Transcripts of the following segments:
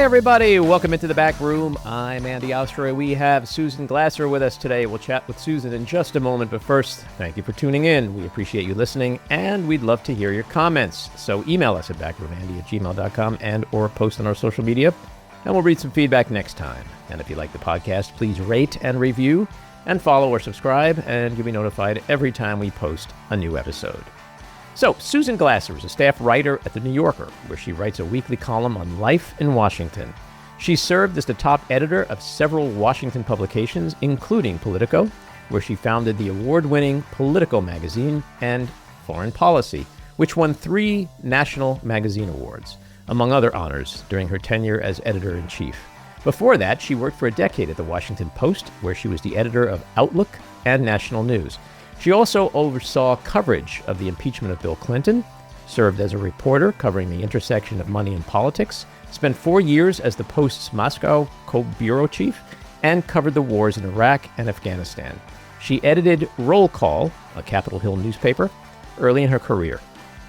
Hey everybody, welcome into the back room. I'm Andy Ostroy. We have Susan Glasser with us today. We'll chat with Susan in just a moment, but first, thank you for tuning in. We appreciate you listening, and we'd love to hear your comments. So email us at backroomandy@gmail.com and or post on our social media, and we'll read some feedback next time. And if you like the podcast, please rate and review, and follow or subscribe, and you'll be notified every time we post a new episode. So, Susan Glasser is a staff writer at The New Yorker, where she writes a weekly column on life in Washington. She served as the top editor of several Washington publications, including Politico, where she founded the award-winning Politico Magazine, and Foreign Policy, which won 3 national magazine awards, among other honors, during her tenure as editor-in-chief. Before that, she worked for a decade at the Washington Post, where she was the editor of Outlook and National News. She also oversaw coverage of the impeachment of Bill Clinton, served as a reporter covering the intersection of money and politics, spent 4 years as the Post's Moscow co-bureau chief, and covered the wars in Iraq and Afghanistan. She edited Roll Call, a Capitol Hill newspaper, early in her career.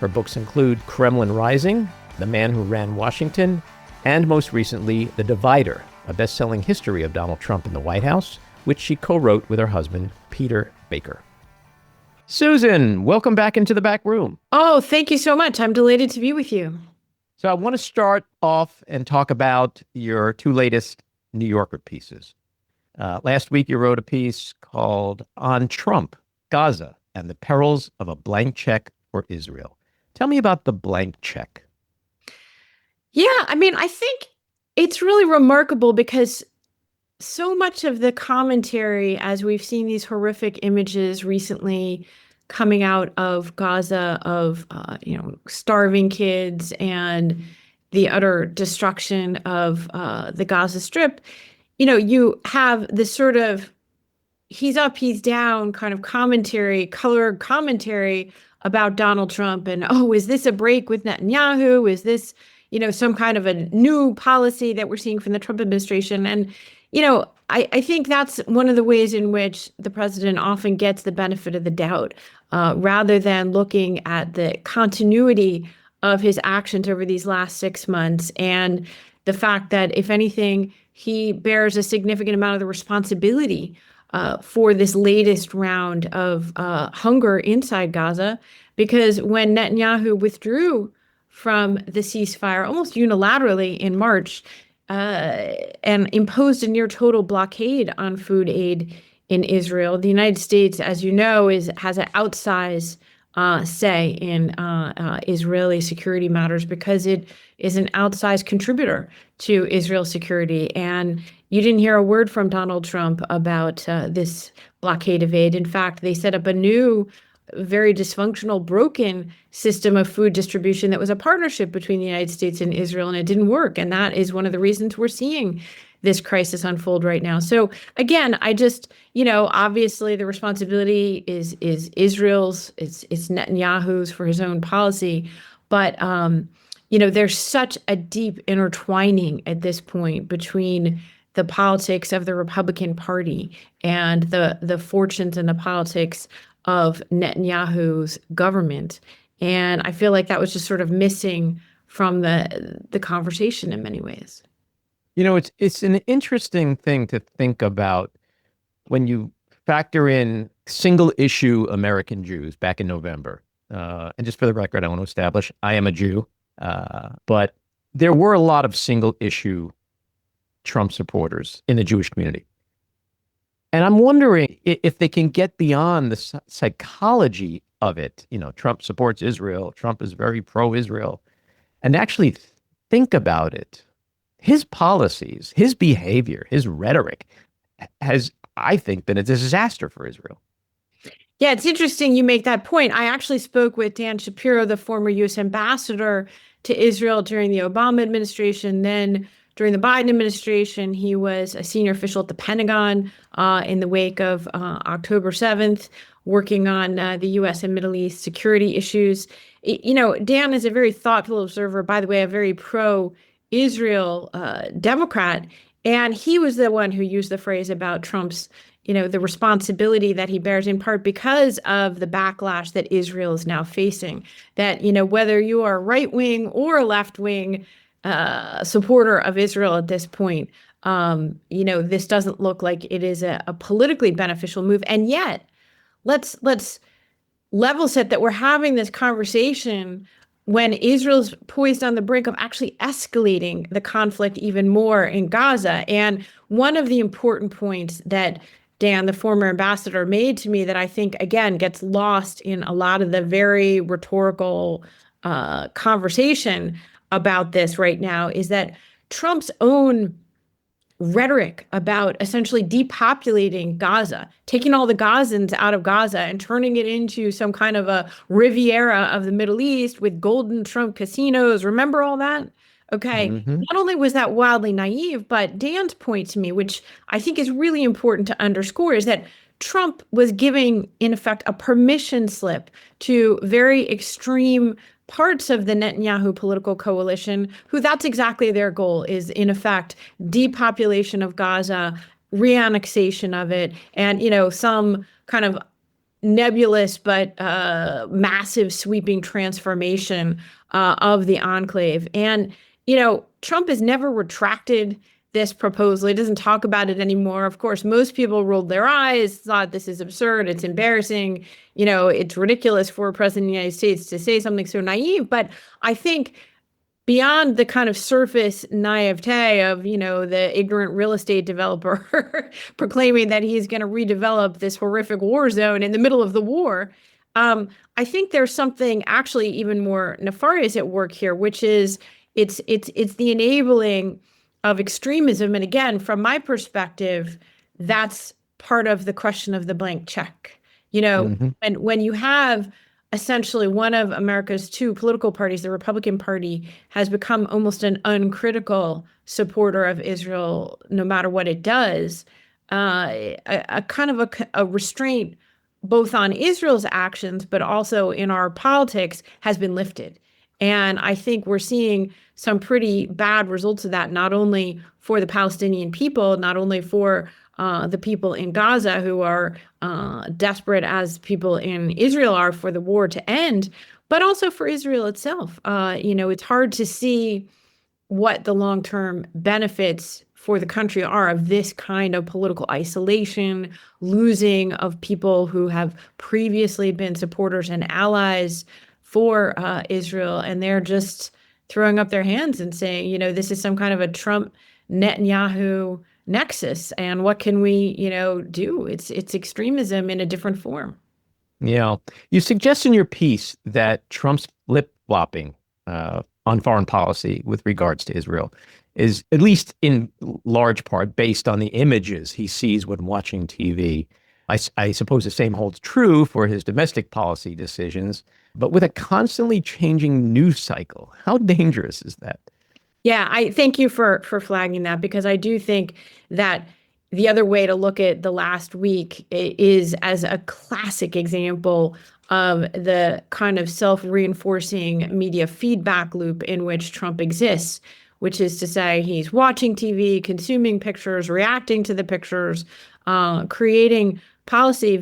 Her books include Kremlin Rising, The Man Who Ran Washington, and most recently, The Divider, a best-selling history of Donald Trump in the White House, which she co-wrote with her husband, Peter Baker. Susan, welcome back into the back room. Oh, thank you so much. I'm delighted to be with you. So I want to start off and talk about your 2 latest New Yorker pieces. Last week, you wrote a piece called On Trump, Gaza, and the Perils of a Blank Check for Israel. Tell me about the blank check. Yeah, I think it's really remarkable because so much of the commentary, as we've seen these horrific images recently coming out of Gaza of, starving kids and the utter destruction of the Gaza Strip, you have this sort of he's up, he's down kind of commentary, colored commentary about Donald Trump. And, oh, is this a break with Netanyahu? Is this, some kind of a new policy that we're seeing from the Trump administration? And I think that's one of the ways in which the president often gets the benefit of the doubt, rather than looking at the continuity of his actions over these last 6 months and the fact that, if anything, he bears a significant amount of the responsibility for this latest round of hunger inside Gaza. Because when Netanyahu withdrew from the ceasefire almost unilaterally in March, and imposed a near total blockade on food aid in Israel, the United States, as you know, has an outsized say in Israeli security matters because it is an outsized contributor to Israel's security. And you didn't hear a word from Donald Trump about this blockade of aid. In fact, they set up a new, very dysfunctional, broken system of food distribution that was a partnership between the United States and Israel, and it didn't work. And that is one of the reasons we're seeing this crisis unfold right now. So again, I just, obviously the responsibility is Israel's, it's Netanyahu's for his own policy. But, there's such a deep intertwining at this point between the politics of the Republican Party and the fortunes and the politics of Netanyahu's government. And I feel like that was just sort of missing from the conversation in many ways. It's an interesting thing to think about when you factor in single issue American Jews back in November. And just for the record, I want to establish I am a Jew. But there were a lot of single issue Trump supporters in the Jewish community. And I'm wondering if they can get beyond the psychology of it. Trump supports Israel. Trump is very pro-Israel. And actually think about it. His policies, his behavior, his rhetoric has, I think, been a disaster for Israel. Yeah, it's interesting you make that point. I actually spoke with Dan Shapiro, the former U.S. ambassador to Israel during the Obama administration. Then during the Biden administration, he was a senior official at the Pentagon in the wake of October 7th, working on the U.S. and Middle East security issues. Dan is a very thoughtful observer, by the way, a very pro-Israel Democrat. And he was the one who used the phrase about Trump's, the responsibility that he bears in part because of the backlash that Israel is now facing. That, whether you are right wing or left wing, supporter of Israel at this point. This doesn't look like it is a politically beneficial move. And yet, let's level set that we're having this conversation when Israel's poised on the brink of actually escalating the conflict even more in Gaza. And one of the important points that Dan, the former ambassador, made to me that I think, again, gets lost in a lot of the very rhetorical conversation about this right now is that Trump's own rhetoric about essentially depopulating Gaza, taking all the Gazans out of Gaza and turning it into some kind of a Riviera of the Middle East with golden Trump casinos. Remember all that? Okay. Not only was that wildly naive, but Dan's point to me, which I think is really important to underscore, is that Trump was giving, in effect, a permission slip to very extreme parts of the Netanyahu political coalition, who that's exactly their goal is, in effect, depopulation of Gaza, reannexation of it, and, some kind of nebulous but massive sweeping transformation of the enclave. And, Trump has never retracted this proposal. He doesn't talk about it anymore. Of course, most people rolled their eyes, thought this is absurd, it's embarrassing, it's ridiculous for a president of the United States to say something so naive. But I think beyond the kind of surface naivete of, the ignorant real estate developer proclaiming that he's going to redevelop this horrific war zone in the middle of the war, I think there's something actually even more nefarious at work here, which is it's the enabling of extremism. And again, from my perspective, that's part of the question of the blank check. When you have essentially one of America's two political parties, the Republican Party, has become almost an uncritical supporter of Israel, no matter what it does, a kind of a restraint both on Israel's actions, but also in our politics has been lifted. And I think we're seeing some pretty bad results of that, not only for the Palestinian people, not only for the people in Gaza who are desperate as people in Israel are for the war to end, but also for Israel itself. It's hard to see what the long-term benefits for the country are of this kind of political isolation, losing of people who have previously been supporters and allies for Israel, and they're just throwing up their hands and saying, this is some kind of a Trump-Netanyahu nexus, and what can we, do? It's extremism in a different form. Yeah. You suggest in your piece that Trump's flip-flopping on foreign policy with regards to Israel is, at least in large part, based on the images he sees when watching TV. I suppose the same holds true for his domestic policy decisions, but with a constantly changing news cycle, how dangerous is that? Yeah, I thank you for flagging that, because I do think that the other way to look at the last week is as a classic example of the kind of self-reinforcing media feedback loop in which Trump exists, which is to say he's watching TV, consuming pictures, reacting to the pictures, creating policy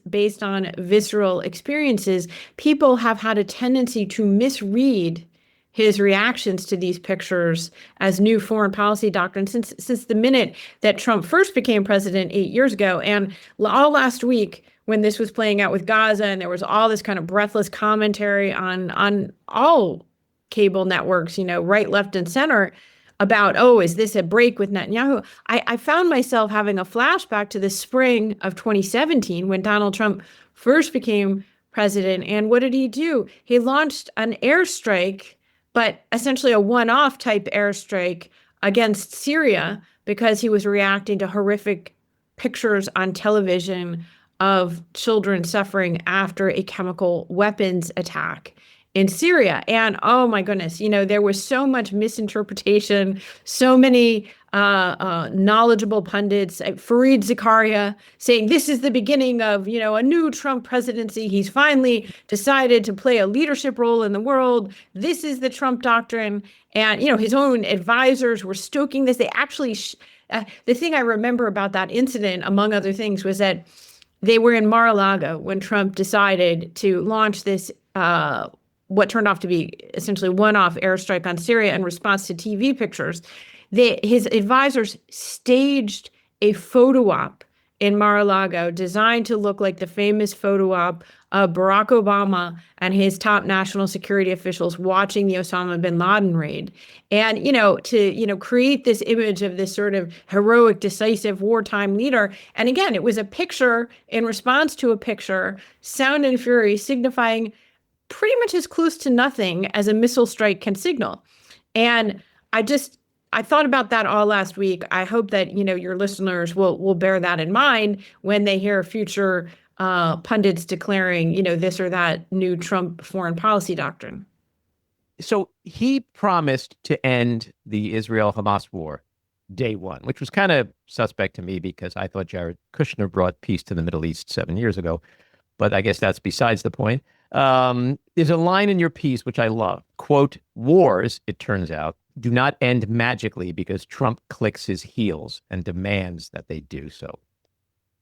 based on visceral experiences. People have had a tendency to misread his reactions to these pictures as new foreign policy doctrine since the minute that Trump first became president 8 years ago. And all last week, when this was playing out with Gaza, and there was all this kind of breathless commentary on all cable networks, right, left, and center, about, is this a break with Netanyahu? I found myself having a flashback to the spring of 2017 when Donald Trump first became president. And what did he do? He launched an airstrike, but essentially a one-off type airstrike against Syria, because he was reacting to horrific pictures on television of children suffering after a chemical weapons attack in Syria. And oh my goodness, there was so much misinterpretation, so many knowledgeable pundits, Fareed Zakaria, saying this is the beginning of, a new Trump presidency. He's finally decided to play a leadership role in the world. This is the Trump doctrine. And, his own advisors were stoking this. They actually, the thing I remember about that incident, among other things, was that they were in Mar-a-Lago when Trump decided to launch this what turned off to be essentially one-off airstrike on Syria in response to TV pictures. His advisors staged a photo op in Mar-a-Lago designed to look like the famous photo op of Barack Obama and his top national security officials watching the Osama bin Laden raid. And, to create this image of this sort of heroic, decisive wartime leader. And again, it was a picture in response to a picture, sound and fury, signifying pretty much as close to nothing as a missile strike can signal. And I thought about that all last week. I hope that, your listeners will bear that in mind when they hear future pundits declaring, this or that new Trump foreign policy doctrine. So he promised to end the Israel-Hamas war day one, which was kind of suspect to me because I thought Jared Kushner brought peace to the Middle East 7 years ago. But I guess that's besides the point. There's a line in your piece, which I love. Quote, wars, it turns out, do not end magically because Trump clicks his heels and demands that they do so.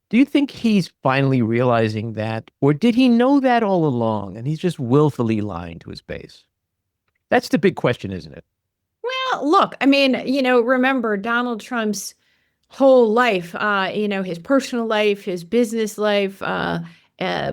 Do you think he's finally realizing that? Or did he know that all along and he's just willfully lying to his base? That's the big question, isn't it? Well, look, remember Donald Trump's whole life, his personal life, his business life,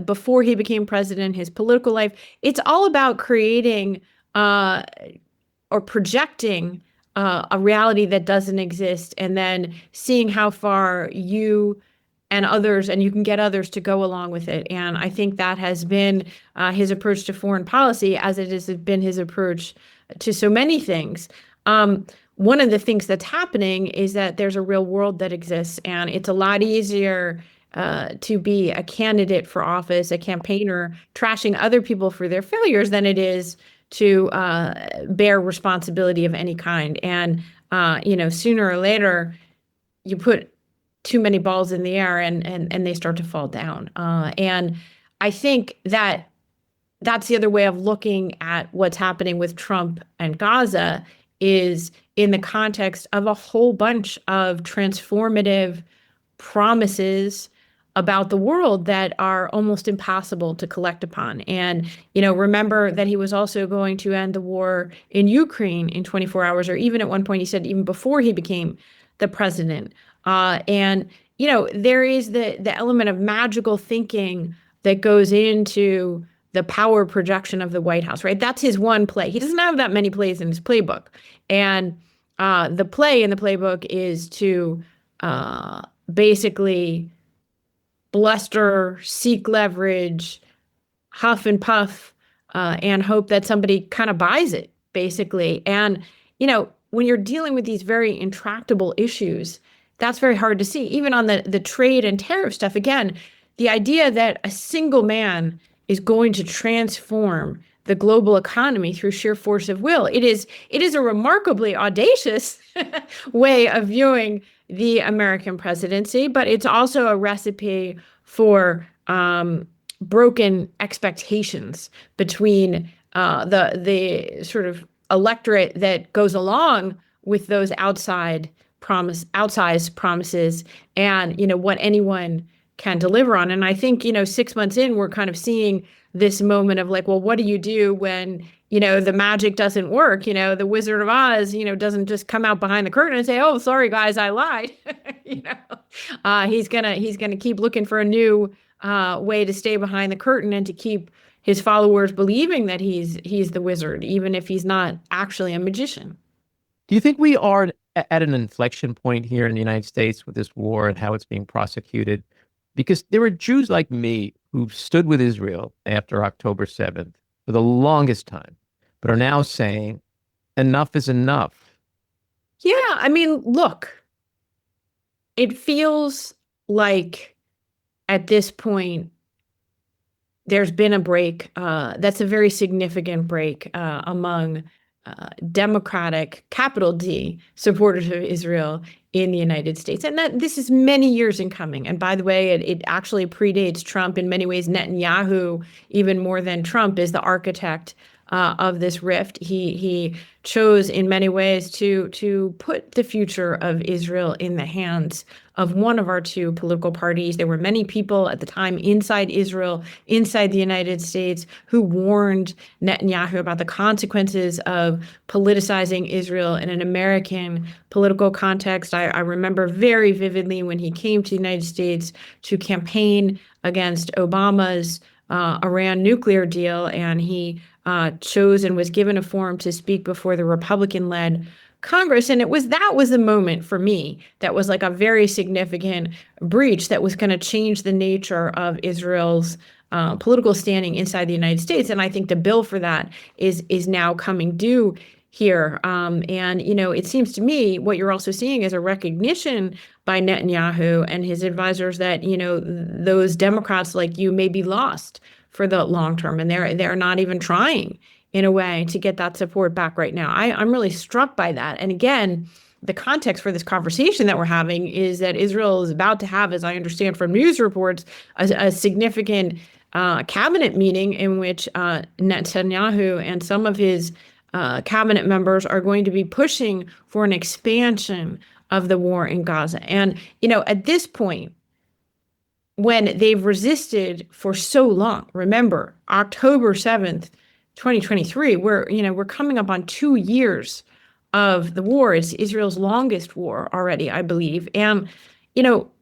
before he became president, his political life. It's all about creating or projecting a reality that doesn't exist and then seeing how far you can get others to go along with it. And I think that has been his approach to foreign policy, as it has been his approach to so many things. One of the things that's happening is that there's a real world that exists, and it's a lot easier to be a candidate for office, a campaigner, trashing other people for their failures than it is to bear responsibility of any kind. And, sooner or later, you put too many balls in the air and they start to fall down. And I think that that's the other way of looking at what's happening with Trump and Gaza is in the context of a whole bunch of transformative promises about the world that are almost impossible to collect upon. And, remember that he was also going to end the war in Ukraine in 24 hours, or even at one point he said even before he became the president. And, there is the element of magical thinking that goes into the power projection of the White House, right? That's his one play. He doesn't have that many plays in his playbook. And the play in the playbook is to basically bluster, seek leverage, huff and puff, and hope that somebody kind of buys it, basically. And, when you're dealing with these very intractable issues, that's very hard to see. Even on the trade and tariff stuff, again, the idea that a single man is going to transform the global economy through sheer force of will. It is a remarkably audacious way of viewing the American presidency, but it's also a recipe for broken expectations between the sort of electorate that goes along with those outsized promises and what anyone can deliver on. And I think 6 months in, we're kind of seeing this moment of like, well, what do you do when the magic doesn't work? The Wizard of Oz doesn't just come out behind the curtain and say, oh, sorry guys, I lied. He's gonna keep looking for a new way to stay behind the curtain and to keep his followers believing that he's the wizard, even if he's not actually a magician. Do you think we are at an inflection point here in the United States with this war and how it's being prosecuted? Because there are Jews like me who stood with Israel after October 7th for the longest time, but are now saying enough is enough. Yeah, look, it feels like at this point, there's been a break. That's a very significant break among Democratic, capital D, supporters of Israel in the United States. And that this is many years in coming. And by the way, it actually predates Trump. In many ways, Netanyahu, even more than Trump, is the architect of this rift. He chose in many ways to put the future of Israel in the hands of one of our two political parties. There were many people at the time inside Israel, inside the United States, who warned Netanyahu about the consequences of politicizing Israel in an American political context. I remember very vividly when he came to the United States to campaign against Obama's Iran nuclear deal, and he chose and was given a forum to speak before the Republican-led Congress. And that was the moment for me that was like a very significant breach that was going to change the nature of Israel's political standing inside the United States. And I think the bill for that is now coming due here. And, it seems to me what you're also seeing is a recognition by Netanyahu and his advisors that, those Democrats like you may be lost for the long term. And they're not even trying in a way to get that support back right now. I'm really struck by that. And again, the context for this conversation that we're having is that Israel is about to have, as I understand from news reports, a significant cabinet meeting in which Netanyahu and some of his cabinet members are going to be pushing for an expansion of the war in Gaza. And, at this point, when they've resisted for so long, remember, October 7th, 2023, we're coming up on 2 years of the war. It's Israel's longest war already, I believe. And,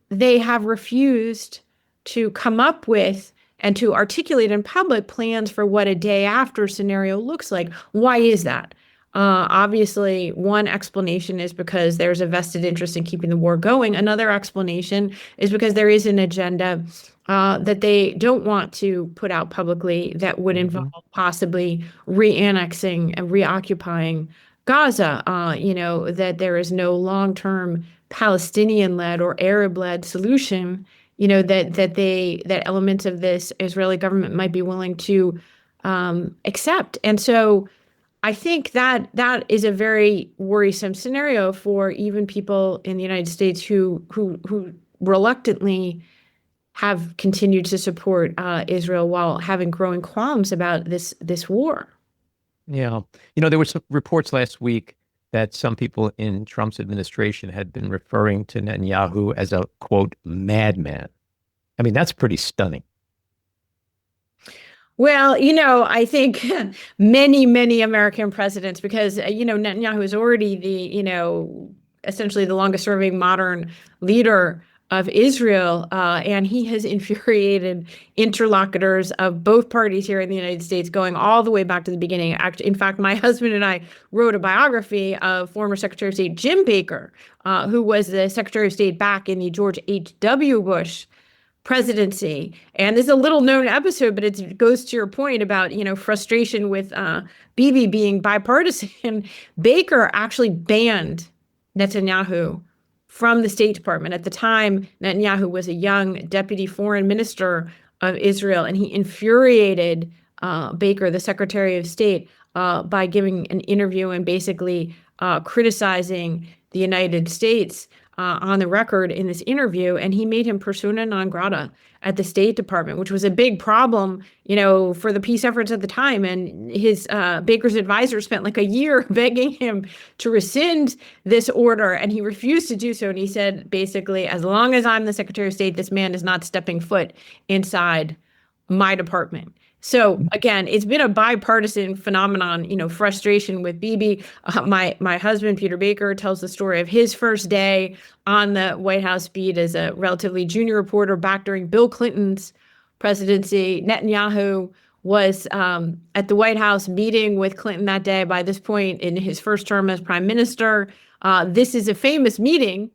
they have refused to come up with and to articulate in public plans for what a day after scenario looks like. Why is that? Obviously, one explanation is because there's a vested interest in keeping the war going. Another explanation is because there is an agenda that they don't want to put out publicly that would involve possibly re-annexing and reoccupying Gaza. That there is no long-term Palestinian-led or Arab-led solution. That elements of this Israeli government might be willing to accept. And so I think that is a very worrisome scenario for even people in the United States who reluctantly have continued to support Israel while having growing qualms about this war. Yeah. There were some reports last week that some people in Trump's administration had been referring to Netanyahu as a, quote, madman. I mean, that's pretty stunning. Well, I think many, many American presidents, because, Netanyahu is already essentially the longest serving modern leader of Israel. And he has infuriated interlocutors of both parties here in the United States, going all the way back to the beginning. In fact, my husband and I wrote a biography of former Secretary of State Jim Baker, who was the Secretary of State back in the George H.W. Bush presidency. And this is a little known episode, but it goes to your point about, frustration with Bibi being bipartisan. Baker actually banned Netanyahu from the State Department. At the time, Netanyahu was a young deputy foreign minister of Israel, and he infuriated Baker, the Secretary of State, by giving an interview and basically criticizing the United States on the record in this interview, and he made him persona non grata at the State Department, which was a big problem, for the peace efforts at the time. And his Baker's advisor spent like a year begging him to rescind this order, and he refused to do so. And he said, basically, as long as I'm the Secretary of State, this man is not stepping foot inside my department. So again, it's been a bipartisan phenomenon, frustration with Bibi. My husband, Peter Baker, tells the story of his first day on the White House beat as a relatively junior reporter back during Bill Clinton's presidency. Netanyahu was at the White House meeting with Clinton that day. By this point in his first term as prime minister, this is a famous meeting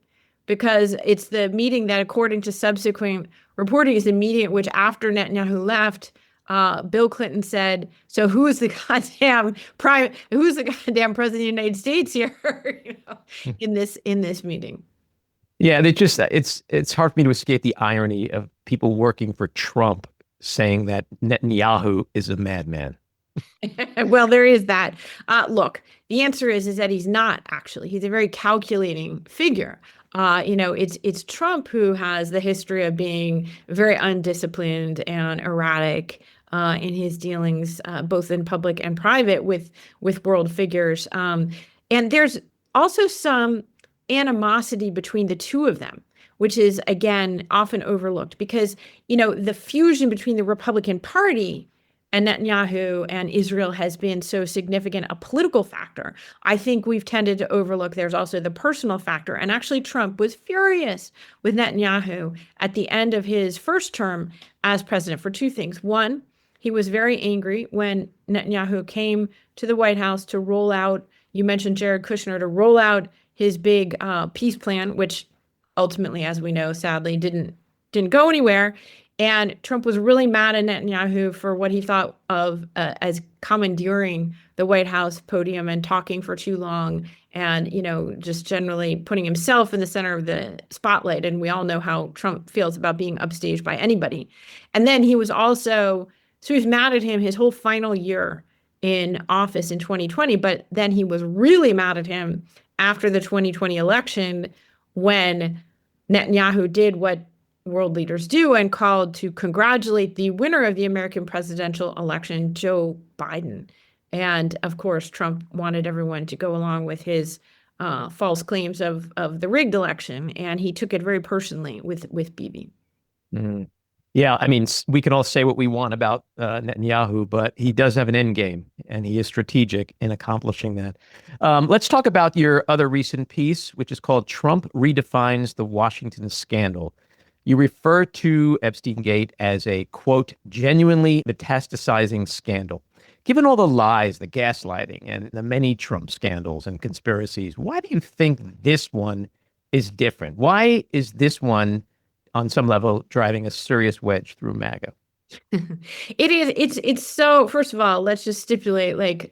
because it's the meeting that, according to subsequent reporting, is the meeting at which, after Netanyahu left, Bill Clinton said, "So who's the goddamn president of the United States here?" in this meeting. Yeah, it's hard for me to escape the irony of people working for Trump saying that Netanyahu is a madman. Well, there is that. Look, the answer is that he's not actually. He's a very calculating figure. It's Trump who has the history of being very undisciplined and erratic, in his dealings, both in public and private, with world figures. And there's also some animosity between the two of them, which is, again, often overlooked because, the fusion between the Republican Party and Netanyahu and Israel has been so significant a political factor. I think we've tended to overlook there's also the personal factor. And actually, Trump was furious with Netanyahu at the end of his first term as president for two things. One, he was very angry when Netanyahu came to the White House to roll out, you mentioned Jared Kushner, to roll out his big peace plan, which ultimately, as we know, sadly didn't go anywhere. And Trump was really mad at Netanyahu for what he thought of as commandeering the White House podium and talking for too long and, just generally putting himself in the center of the spotlight. And we all know how Trump feels about being upstaged by anybody. And then he was mad at him his whole final year in office in 2020. But then he was really mad at him after the 2020 election when Netanyahu did what world leaders do and called to congratulate the winner of the American presidential election, Joe Biden. And of course, Trump wanted everyone to go along with his false claims of the rigged election, and he took it very personally with Bibi. Mm-hmm. Yeah, I mean, we can all say what we want about Netanyahu, but he does have an end game, and he is strategic in accomplishing that. Let's talk about your other recent piece, which is called Trump Redefines the Washington Scandal. You refer to Epstein Gate as a, quote, genuinely metastasizing scandal. Given all the lies, the gaslighting, and the many Trump scandals and conspiracies, why do you think this one is different? Why is this one, on some level, driving a serious wedge through MAGA? It is. It's so, first of all, let's just stipulate,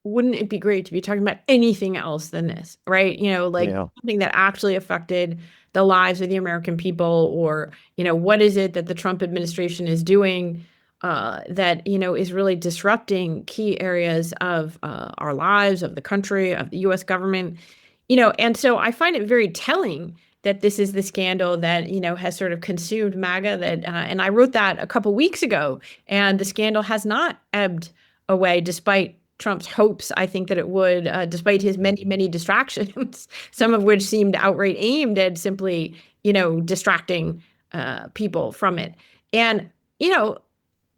wouldn't it be great to be talking about anything else than this, right? Something that actually affected the lives of the American people, or, what is it that the Trump administration is doing that, is really disrupting key areas of our lives, of the country, of the U.S. government, and so I find it very telling that this is the scandal that, has sort of consumed MAGA, and I wrote that a couple weeks ago, and the scandal has not ebbed away despite Trump's hopes, I think, that it would, despite his many, many distractions, some of which seemed outright aimed at simply, distracting people from it. And,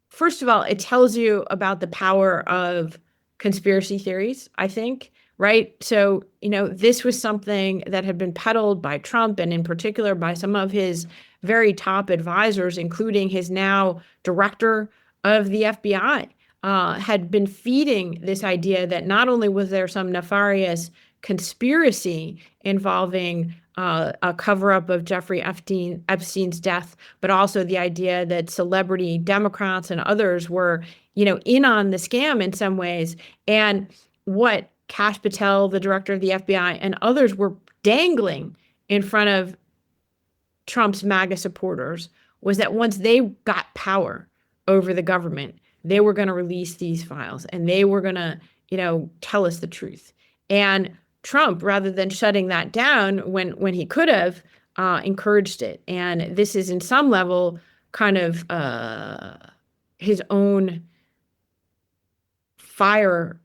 first of all, it tells you about the power of conspiracy theories, I think, right? So, this was something that had been peddled by Trump, and in particular by some of his very top advisors, including his now director of the FBI. Had been feeding this idea that not only was there some nefarious conspiracy involving a cover-up of Jeffrey Epstein's death, but also the idea that celebrity Democrats and others were, in on the scam in some ways. And what Kash Patel, the director of the FBI, and others were dangling in front of Trump's MAGA supporters was that once they got power over the government, they were going to release these files and they were going to, tell us the truth. And Trump, rather than shutting that down when he could have, encouraged it. And this is, in some level, kind of his own fire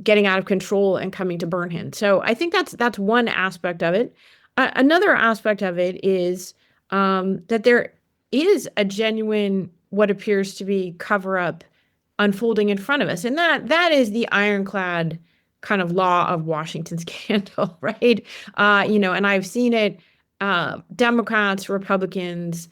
getting out of control and coming to burn him. So I think that's one aspect of it. Another aspect of it is that there is a genuine, what appears to be cover-up unfolding in front of us. And that is the ironclad kind of law of Washington scandal, right? And I've seen it, Democrats, Republicans,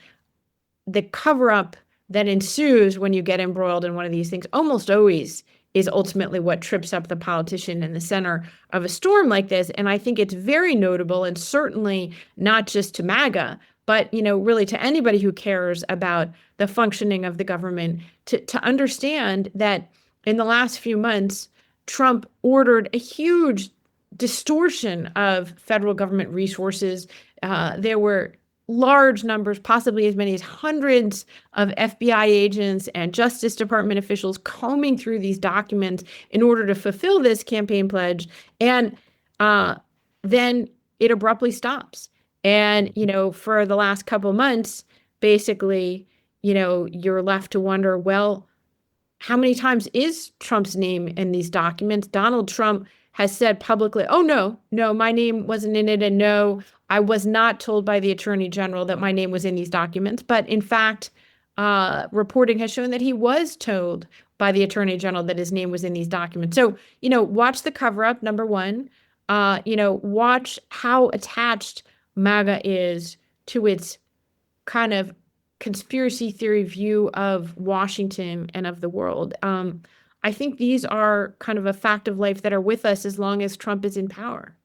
the cover-up that ensues when you get embroiled in one of these things almost always is ultimately what trips up the politician in the center of a storm like this. And I think it's very notable, and certainly not just to MAGA, but, really to anybody who cares about the functioning of the government, to understand that in the last few months, Trump ordered a huge distortion of federal government resources. There were large numbers, possibly as many as hundreds of FBI agents and Justice Department officials combing through these documents in order to fulfill this campaign pledge. And then it abruptly stops. And, for the last couple months, basically, you're left to wonder, well, how many times is Trump's name in these documents? Donald Trump has said publicly, oh, no, my name wasn't in it. And no, I was not told by the attorney general that my name was in these documents. But in fact, reporting has shown that he was told by the attorney general that his name was in these documents. So, watch the cover up, number one. Watch how attached MAGA is to its kind of conspiracy theory view of Washington and of the world. I think these are kind of a fact of life that are with us as long as Trump is in power.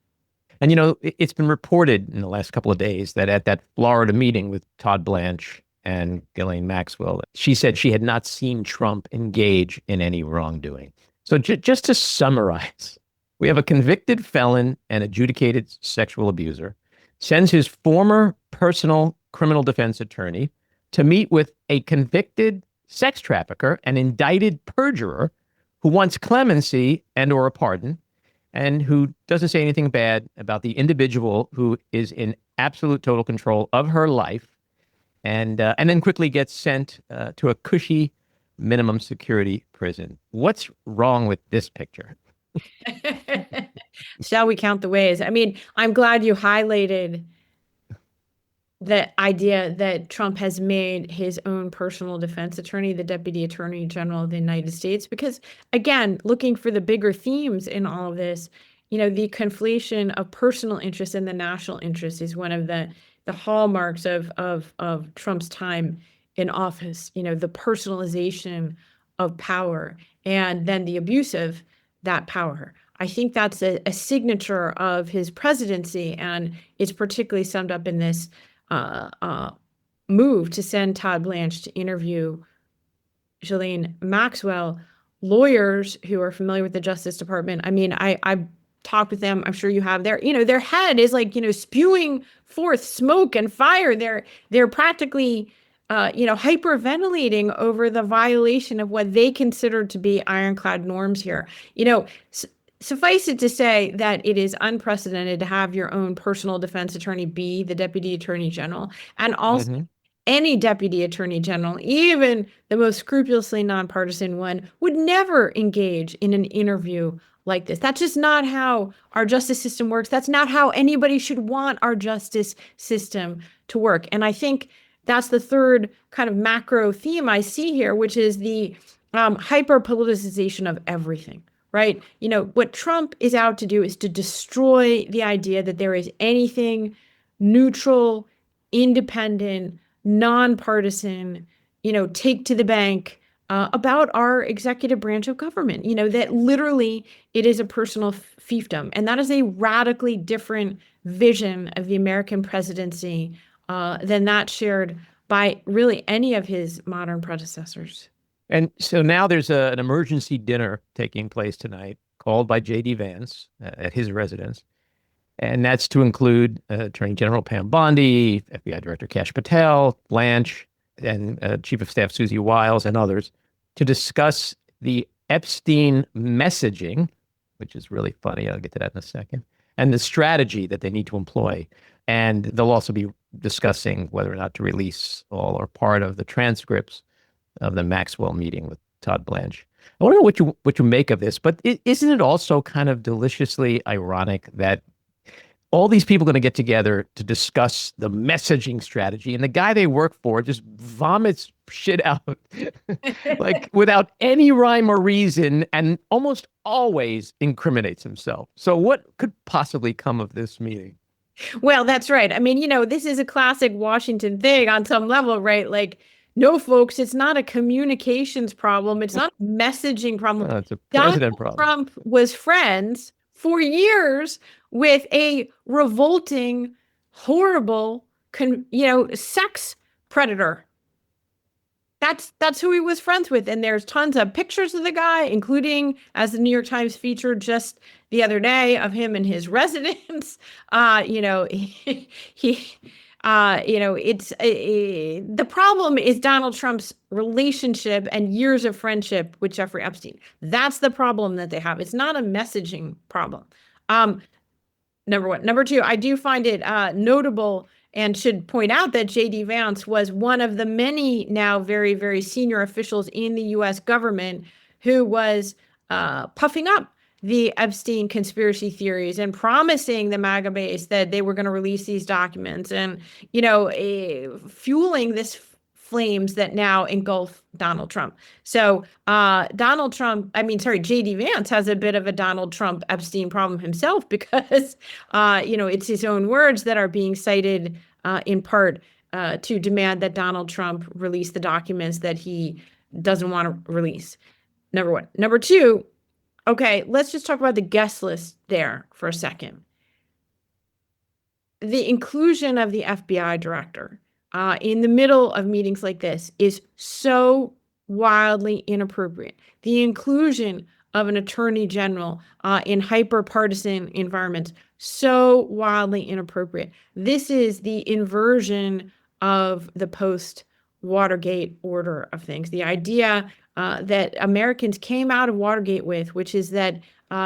And, it's been reported in the last couple of days that at that Florida meeting with Todd Blanche and Ghislaine Maxwell, she said she had not seen Trump engage in any wrongdoing. So just to summarize, we have a convicted felon and adjudicated sexual abuser sends his former personal criminal defense attorney to meet with a convicted sex trafficker and indicted perjurer who wants clemency and or a pardon, and who doesn't say anything bad about the individual who is in absolute total control of her life, and then quickly gets sent to a cushy minimum security prison. What's wrong with this picture? Shall we count the ways? I mean, I'm glad you highlighted the idea that Trump has made his own personal defense attorney the Deputy Attorney General of the United States, because, again, looking for the bigger themes in all of this, the conflation of personal interest and the national interest is one of the hallmarks of Trump's time in office. The personalization of power and then the abuse of that power. I think that's a signature of his presidency, and it's particularly summed up in this move to send Todd Blanche to interview Ghislaine Maxwell. Lawyers who are familiar with the Justice Department, I mean, I've talked with them. I'm sure you have. Their head is like, spewing forth smoke and fire. They're practically, hyperventilating over the violation of what they consider to be ironclad norms here. Suffice it to say that it is unprecedented to have your own personal defense attorney be the Deputy Attorney General, and also any Deputy Attorney General, even the most scrupulously nonpartisan one, would never engage in an interview like this. That's just not how our justice system works. That's not how anybody should want our justice system to work. And I think that's the third kind of macro theme I see here, which is the hyper politicization of everything. Right? What Trump is out to do is to destroy the idea that there is anything neutral, independent, nonpartisan, take to the bank about our executive branch of government, that literally it is a personal fiefdom. And that is a radically different vision of the American presidency than that shared by really any of his modern predecessors. And so now there's an emergency dinner taking place tonight called by J.D. Vance at his residence. And that's to include Attorney General Pam Bondi, FBI Director Kash Patel, Blanche, and Chief of Staff Susie Wiles, and others to discuss the Epstein messaging, which is really funny. I'll get to that in a second, and the strategy that they need to employ. And they'll also be discussing whether or not to release all or part of the transcripts of the Maxwell meeting with Todd Blanche. I want to know what you make of this, but isn't it also kind of deliciously ironic that all these people are going to get together to discuss the messaging strategy, and the guy they work for just vomits shit out like without any rhyme or reason, and almost always incriminates himself. So what could possibly come of this meeting? Well, that's right. I mean, this is a classic Washington thing on some level, right? Like, no, folks, it's not a communications problem. It's not a messaging problem. It's a president problem. Trump was friends for years with a revolting, horrible, sex predator. That's who he was friends with. And there's tons of pictures of the guy, including, as the New York Times featured just the other day, of him in his residence. It's the problem is Donald Trump's relationship and years of friendship with Jeffrey Epstein. That's the problem that they have. It's not a messaging problem. Number one. Number two, I do find it notable and should point out that J.D. Vance was one of the many now very, very senior officials in the U.S. government who was puffing up the Epstein conspiracy theories and promising the MAGA base that they were going to release these documents and, fueling this flames that now engulf Donald Trump. So J.D. Vance has a bit of a Donald Trump Epstein problem himself because, it's his own words that are being cited in part to demand that Donald Trump release the documents that he doesn't want to release. Number one. Number two, okay, let's just talk about the guest list there for a second. The inclusion of the FBI director in the middle of meetings like this is so wildly inappropriate. The inclusion of an attorney general in hyper-partisan environments, so wildly inappropriate. This is the inversion of the post-Watergate order of things. The idea that Americans came out of Watergate with, which is that,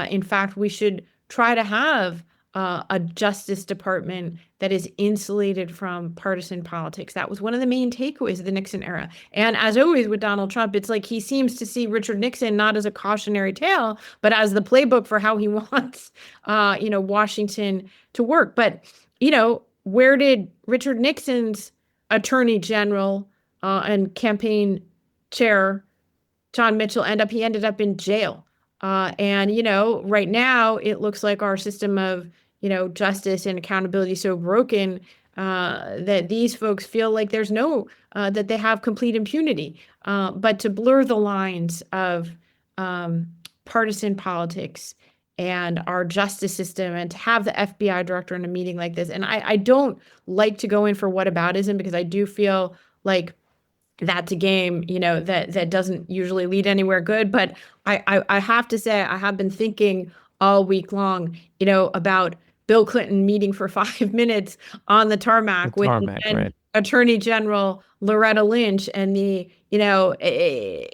in fact, we should try to have a Justice Department that is insulated from partisan politics. That was one of the main takeaways of the Nixon era. And as always with Donald Trump, it's like he seems to see Richard Nixon not as a cautionary tale, but as the playbook for how he wants, Washington to work. But, where did Richard Nixon's attorney general and campaign chair, John Mitchell, end up? He ended up in jail. Right now it looks like our system of, justice and accountability is so broken that these folks feel like there's that they have complete impunity. But to blur the lines of partisan politics and our justice system and to have the FBI director in a meeting like this. And I don't like to go in for whataboutism because I do feel like that's a game, that doesn't usually lead anywhere good. But I have to say, I have been thinking all week long, about Bill Clinton meeting for 5 minutes on the tarmac with right. Attorney General Loretta Lynch and the,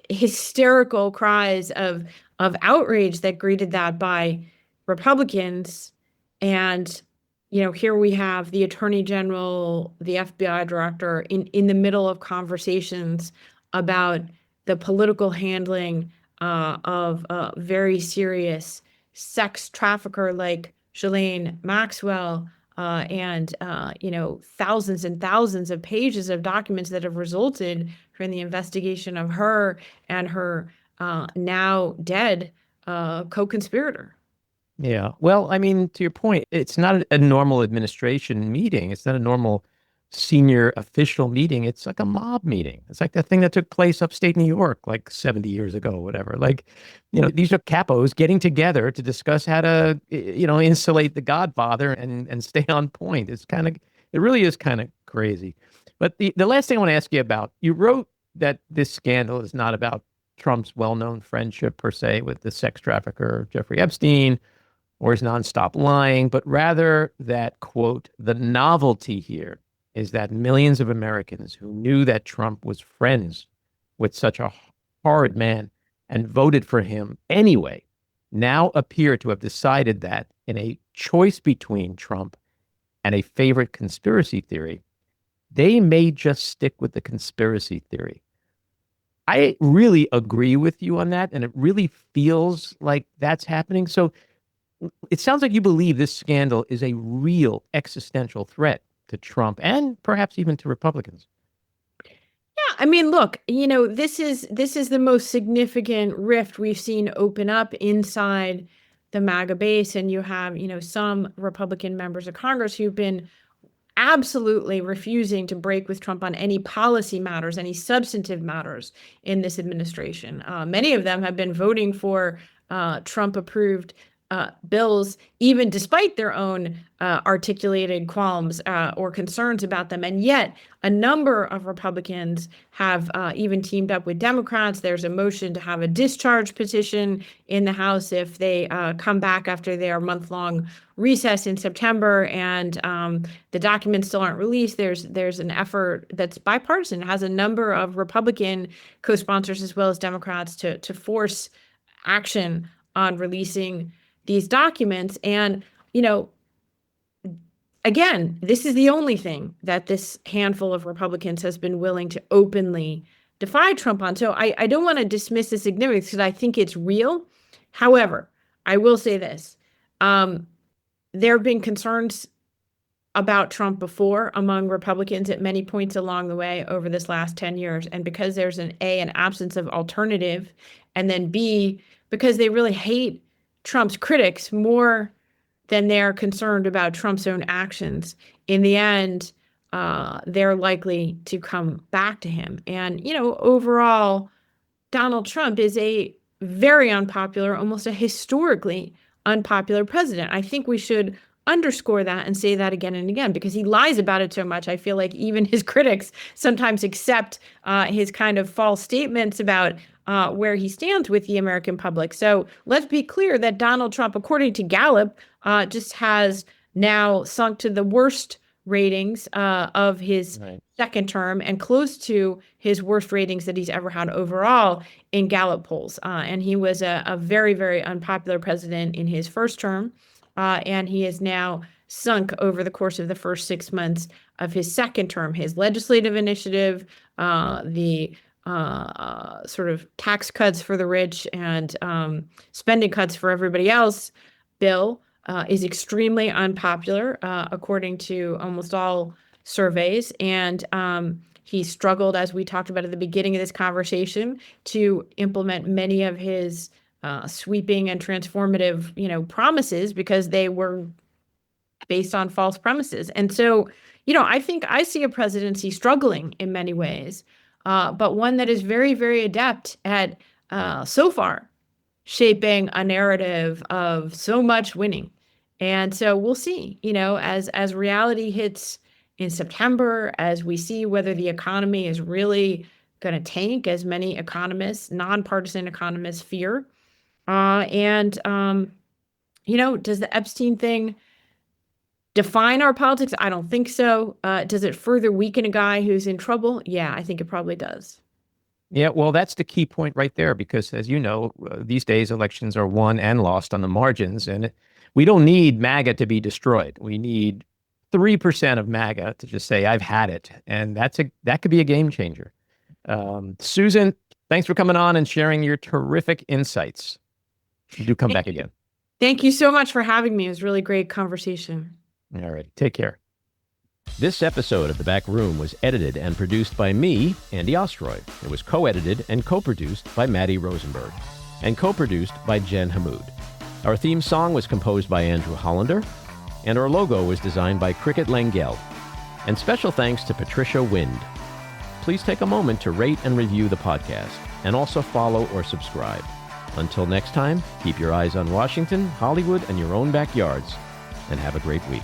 hysterical cries of outrage that greeted that by Republicans. And here we have the Attorney General, the FBI director in the middle of conversations about the political handling of a very serious sex trafficker like Ghislaine Maxwell and thousands and thousands of pages of documents that have resulted from the investigation of her and her now dead co-conspirator. Yeah. Well, I mean, to your point, it's not a normal administration meeting. It's not a normal senior official meeting. It's like a mob meeting. It's like the thing that took place upstate New York like 70 years ago, or whatever. Like, these are capos getting together to discuss how to, insulate the Godfather and stay on point. It really is kind of crazy. But the last thing I want to ask you about, you wrote that this scandal is not about Trump's well-known friendship per se with the sex trafficker Jeffrey Epstein or his nonstop lying, but rather that, quote, the novelty here is that millions of Americans who knew that Trump was friends with such a horrid man and voted for him anyway now appear to have decided that in a choice between Trump and a favorite conspiracy theory, they may just stick with the conspiracy theory. I really agree with you on that, and it really feels like that's happening. So it sounds like you believe this scandal is a real existential threat to Trump and perhaps even to Republicans. Yeah, I mean, look, this is the most significant rift we've seen open up inside the MAGA base, and you have, some Republican members of Congress who've been absolutely refusing to break with Trump on any policy matters, any substantive matters in this administration. Many of them have been voting for Trump-approved bills, even despite their own articulated qualms or concerns about them. And yet a number of Republicans have even teamed up with Democrats. There's a motion to have a discharge petition in the House if they come back after their month-long recess in September and the documents still aren't released. There's an effort that's bipartisan, has a number of Republican co-sponsors as well as Democrats to force action on releasing these documents. And, again, this is the only thing that this handful of Republicans has been willing to openly defy Trump on. So I don't want to dismiss the significance because I think it's real. However, I will say this. There have been concerns about Trump before among Republicans at many points along the way over this last 10 years. And because there's an absence of alternative, and then B, because they really hate Trump's critics more than they're concerned about Trump's own actions, in the end, they're likely to come back to him. And, overall, Donald Trump is a very unpopular, almost a historically unpopular president. I think we should underscore that and say that again and again, because he lies about it so much. I feel like even his critics sometimes accept his kind of false statements about where he stands with the American public. So let's be clear that Donald Trump, according to Gallup, just has now sunk to the worst ratings of his second term and close to his worst ratings that he's ever had overall in Gallup polls. And he was a very, very unpopular president in his first term. And he has now sunk over the course of the first 6 months of his second term. His legislative initiative, the sort of tax cuts for the rich and spending cuts for everybody else bill is extremely unpopular, according to almost all surveys. And he struggled, as we talked about at the beginning of this conversation, to implement many of his sweeping and transformative, promises because they were based on false premises. And so, I think I see a presidency struggling in many ways, but one that is very, very adept at so far shaping a narrative of so much winning. And so we'll see, as reality hits in September, as we see whether the economy is really going to tank, as many economists, nonpartisan economists, fear. Does the Epstein thing define our politics? I don't think so. Does it further weaken a guy who's in trouble? Yeah, I think it probably does. Yeah, well, that's the key point right there, because as you know, these days elections are won and lost on the margins, and we don't need MAGA to be destroyed. We need 3% of MAGA to just say, I've had it. And that could be a game changer. Susan, thanks for coming on and sharing your terrific insights. Do come back again. Thank you so much for having me. It was a really great conversation. All right. Take care. This episode of The Back Room was edited and produced by me, Andy Ostroy. It was co-edited and co-produced by Maddie Rosenberg and co-produced by Jen Hammoud. Our theme song was composed by Andrew Hollander, and our logo was designed by Cricket Langell. And special thanks to Patricia Wind. Please take a moment to rate and review the podcast, and also follow or subscribe. Until next time, keep your eyes on Washington, Hollywood, and your own backyards, and have a great week.